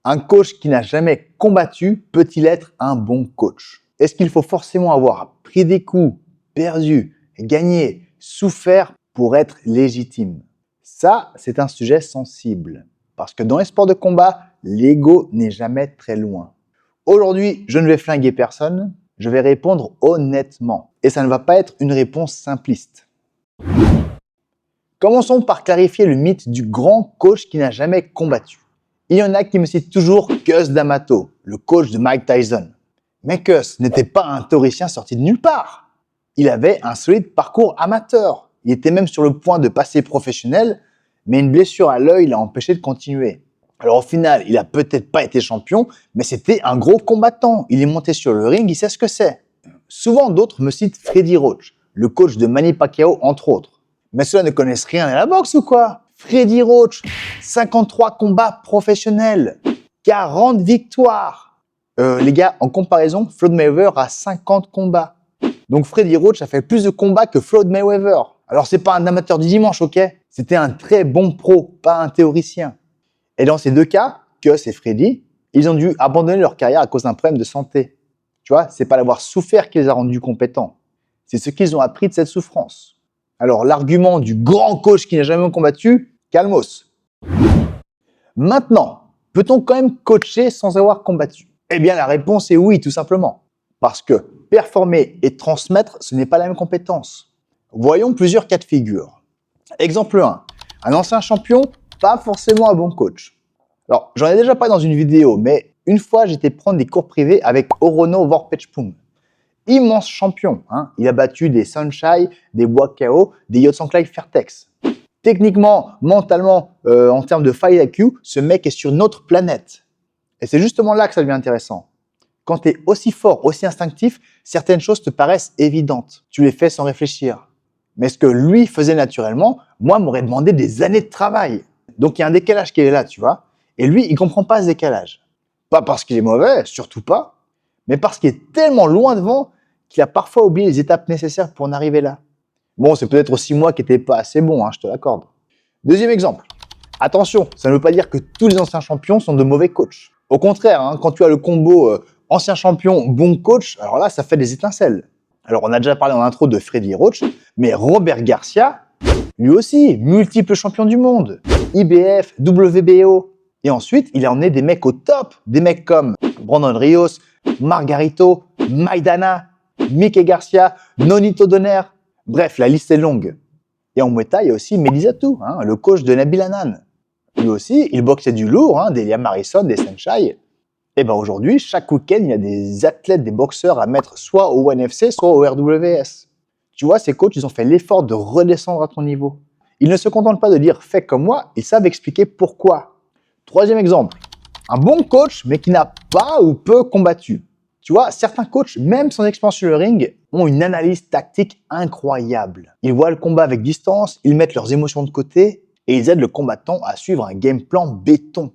Un coach qui n'a jamais combattu peut-il être un bon coach? Est-ce qu'il faut forcément avoir pris des coups, perdu, gagné, souffert pour être légitime? Ça, c'est un sujet sensible. Parce que dans les sports de combat, l'ego n'est jamais très loin. Aujourd'hui, je ne vais flinguer personne, je vais répondre honnêtement. Et ça ne va pas être une réponse simpliste. Commençons par clarifier le mythe du grand coach qui n'a jamais combattu. Il y en a qui me citent toujours Cus D'Amato, le coach de Mike Tyson. Mais Cus n'était pas un théoricien sorti de nulle part. Il avait un solide parcours amateur. Il était même sur le point de passer professionnel, mais une blessure à l'œil l'a empêché de continuer. Alors au final, il a peut-être pas été champion, mais c'était un gros combattant. Il est monté sur le ring, il sait ce que c'est. Souvent d'autres me citent Freddie Roach, le coach de Manny Pacquiao entre autres. Mais ceux-là ne connaissent rien à la boxe ou quoi? Freddie Roach, 53 combats professionnels, 40 victoires. Les gars, en comparaison, Floyd Mayweather a 50 combats. Donc Freddie Roach a fait plus de combats que Floyd Mayweather. Alors c'est pas un amateur du dimanche, ok? C'était un très bon pro, pas un théoricien. Et dans ces deux cas, Cus et Freddie, ils ont dû abandonner leur carrière à cause d'un problème de santé. Tu vois, c'est pas l'avoir souffert qui les a rendus compétents. C'est ce qu'ils ont appris de cette souffrance. Alors l'argument du grand coach qui n'a jamais combattu, calmos. Maintenant, peut-on quand même coacher sans avoir combattu? Eh bien la réponse est oui, tout simplement. Parce que performer et transmettre, ce n'est pas la même compétence. Voyons plusieurs cas de figure. Exemple 1. Un ancien champion, pas forcément un bon coach. Alors, j'en ai déjà parlé dans une vidéo, mais une fois, j'étais prendre des cours privés avec Orono Vorpechpum. Immense champion, hein. Il a battu des Sunshine, des Boakao, des Yotsanklai Fairtex. Techniquement, mentalement, en termes de fight IQ, ce mec est sur notre planète. Et c'est justement là que ça devient intéressant. Quand tu es aussi fort, aussi instinctif, certaines choses te paraissent évidentes. Tu les fais sans réfléchir. Mais ce que lui faisait naturellement, moi, m'aurait demandé des années de travail. Donc, il y a un décalage qui est là, tu vois. Et lui, il comprend pas ce décalage. Pas parce qu'il est mauvais, surtout pas, mais parce qu'il est tellement loin devant qu'il a parfois oublié les étapes nécessaires pour en arriver là. Bon, c'est peut-être aussi moi qui n'étais pas assez bon, hein, je te l'accorde. Deuxième exemple. Attention, ça ne veut pas dire que tous les anciens champions sont de mauvais coachs. Au contraire, hein, quand tu as le combo ancien champion, bon coach, alors là, ça fait des étincelles. Alors, on a déjà parlé en intro de Freddie Roach, mais Robert Garcia, lui aussi, multiple champion du monde, IBF, WBO. Et ensuite, il a emmené des mecs au top, des mecs comme Brandon Rios, Margarito, Maidana, Mickey Garcia, Nonito Donaire. Bref, la liste est longue. Et en Muay Thai, il y a aussi Medizatou, hein, le coach de Nabil Hanan. Lui aussi, il boxait du lourd, hein, des Liam Harrison, des Senshai. Et ben aujourd'hui, chaque week-end, il y a des athlètes, des boxeurs à mettre soit au NFC, soit au RWS. Tu vois, ces coachs, ils ont fait l'effort de redescendre à ton niveau. Ils ne se contentent pas de dire « fais comme moi », ils savent expliquer pourquoi. Troisième exemple, un bon coach, mais qui n'a pas ou peu combattu. Tu vois, certains coachs, même sans expérience sur le ring, ont une analyse tactique incroyable. Ils voient le combat avec distance, ils mettent leurs émotions de côté et ils aident le combattant à suivre un game plan béton.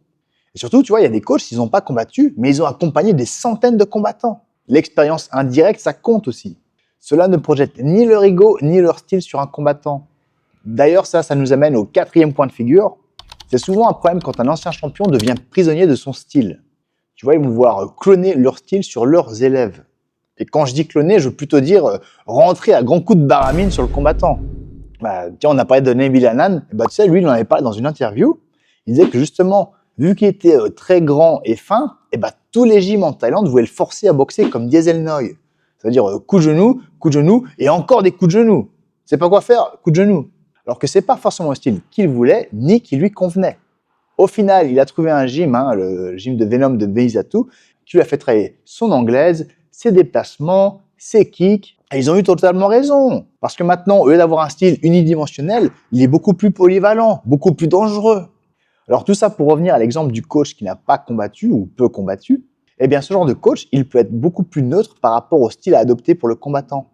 Et surtout, tu vois, il y a des coachs, ils n'ont pas combattu, mais ils ont accompagné des centaines de combattants. L'expérience indirecte, ça compte aussi. Cela ne projette ni leur ego, ni leur style sur un combattant. D'ailleurs, ça nous amène au quatrième point de figure. C'est souvent un problème quand un ancien champion devient prisonnier de son style. Tu vois, ils vont vouloir cloner leur style sur leurs élèves. Et quand je dis cloner, je veux plutôt dire rentrer à grands coups de baramine sur le combattant. Tiens, on a parlé de Nabil Hanan. Tu sais, lui, il en avait parlé dans une interview. Il disait que justement, vu qu'il était très grand et fin, tous les gyms en Thaïlande voulaient le forcer à boxer comme Diesel Noi. C'est-à-dire coup de genou et encore des coups de genou. C'est pas quoi faire, coup de genou. Alors que c'est pas forcément le style qu'il voulait ni qui lui convenait. Au final, il a trouvé un gym, hein, le gym de Venom de Medizatou, qui lui a fait travailler son anglaise, ses déplacements, ses kicks. Et ils ont eu totalement raison. Parce que maintenant, au lieu d'avoir un style unidimensionnel, il est beaucoup plus polyvalent, beaucoup plus dangereux. Alors tout ça pour revenir à l'exemple du coach qui n'a pas combattu ou peu combattu, eh bien ce genre de coach, il peut être beaucoup plus neutre par rapport au style à adopter pour le combattant.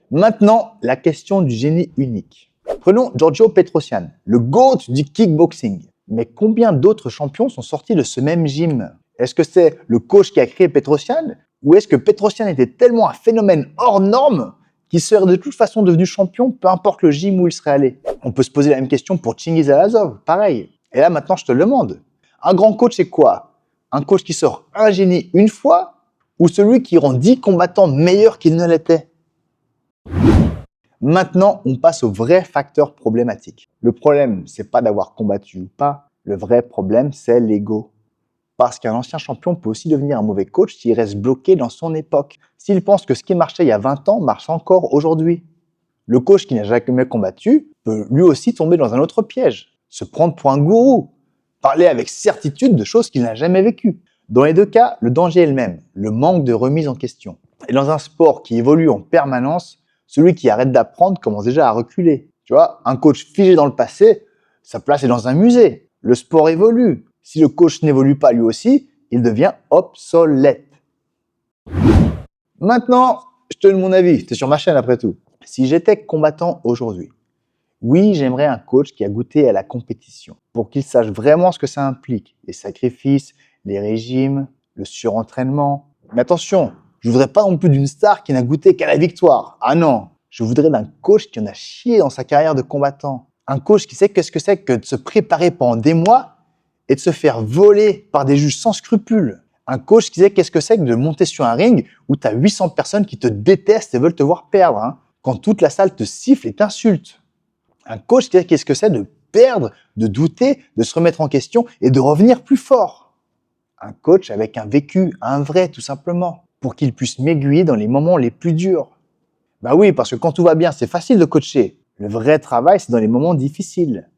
Maintenant, la question du génie unique. Prenons Giorgio Petrosyan, le GOAT du kickboxing. Mais combien d'autres champions sont sortis de ce même gym? Est-ce que c'est le coach qui a créé Petrosyan? Ou est-ce que Petrosyan était tellement un phénomène hors norme qu'il serait de toute façon devenu champion, peu importe le gym où il serait allé? On peut se poser la même question pour Chingiz Alazov, pareil. Et là maintenant je te le demande. Un grand coach, c'est quoi? Un coach qui sort un génie une fois ou celui qui rend 10 combattants meilleurs qu'ils ne l'étaient? Maintenant, on passe au vrai facteur problématique. Le problème, c'est pas d'avoir combattu ou pas. Le vrai problème, c'est l'ego. Parce qu'un ancien champion peut aussi devenir un mauvais coach s'il reste bloqué dans son époque. S'il pense que ce qui marchait il y a 20 ans marche encore aujourd'hui. Le coach qui n'a jamais combattu peut lui aussi tomber dans un autre piège. Se prendre pour un gourou. Parler avec certitude de choses qu'il n'a jamais vécues. Dans les deux cas, le danger est le même, le manque de remise en question. Et dans un sport qui évolue en permanence, celui qui arrête d'apprendre commence déjà à reculer. Tu vois, un coach figé dans le passé, sa place est dans un musée. Le sport évolue. Si le coach n'évolue pas lui aussi, il devient obsolète. Maintenant, je te donne mon avis. Tu es sur ma chaîne après tout. Si j'étais combattant aujourd'hui, oui, j'aimerais un coach qui a goûté à la compétition pour qu'il sache vraiment ce que ça implique. Les sacrifices, les régimes, le surentraînement. Mais attention, je voudrais pas non plus d'une star qui n'a goûté qu'à la victoire. Ah non, je voudrais d'un coach qui en a chié dans sa carrière de combattant. Un coach qui sait qu'est-ce que c'est que de se préparer pendant des mois et de se faire voler par des juges sans scrupules. Un coach qui sait qu'est-ce que c'est que de monter sur un ring où tu as 800 personnes qui te détestent et veulent te voir perdre, quand toute la salle te siffle et t'insulte. Un coach qui sait qu'est-ce que c'est de perdre, de douter, de se remettre en question et de revenir plus fort. Un coach avec un vécu, un vrai tout simplement, pour qu'il puisse m'aiguiller dans les moments les plus durs. Bah oui, parce que quand tout va bien, c'est facile de coacher. Le vrai travail, c'est dans les moments difficiles.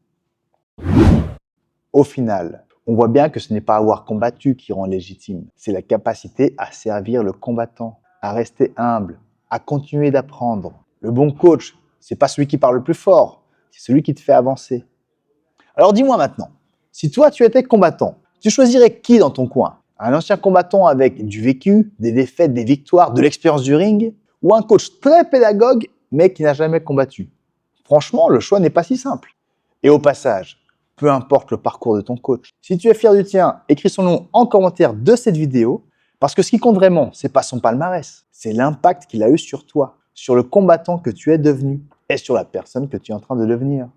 Au final, on voit bien que ce n'est pas avoir combattu qui rend légitime, c'est la capacité à servir le combattant, à rester humble, à continuer d'apprendre. Le bon coach, c'est pas celui qui parle le plus fort, c'est celui qui te fait avancer. Alors dis-moi maintenant, si toi tu étais combattant, tu choisirais qui dans ton coin? Un ancien combattant avec du vécu, des défaites, des victoires, de l'expérience du ring, ou un coach très pédagogue mais qui n'a jamais combattu? Franchement, le choix n'est pas si simple. Et au passage, peu importe le parcours de ton coach, si tu es fier du tien, écris son nom en commentaire de cette vidéo, parce que ce qui compte vraiment, c'est pas son palmarès, c'est l'impact qu'il a eu sur toi, sur le combattant que tu es devenu et sur la personne que tu es en train de devenir.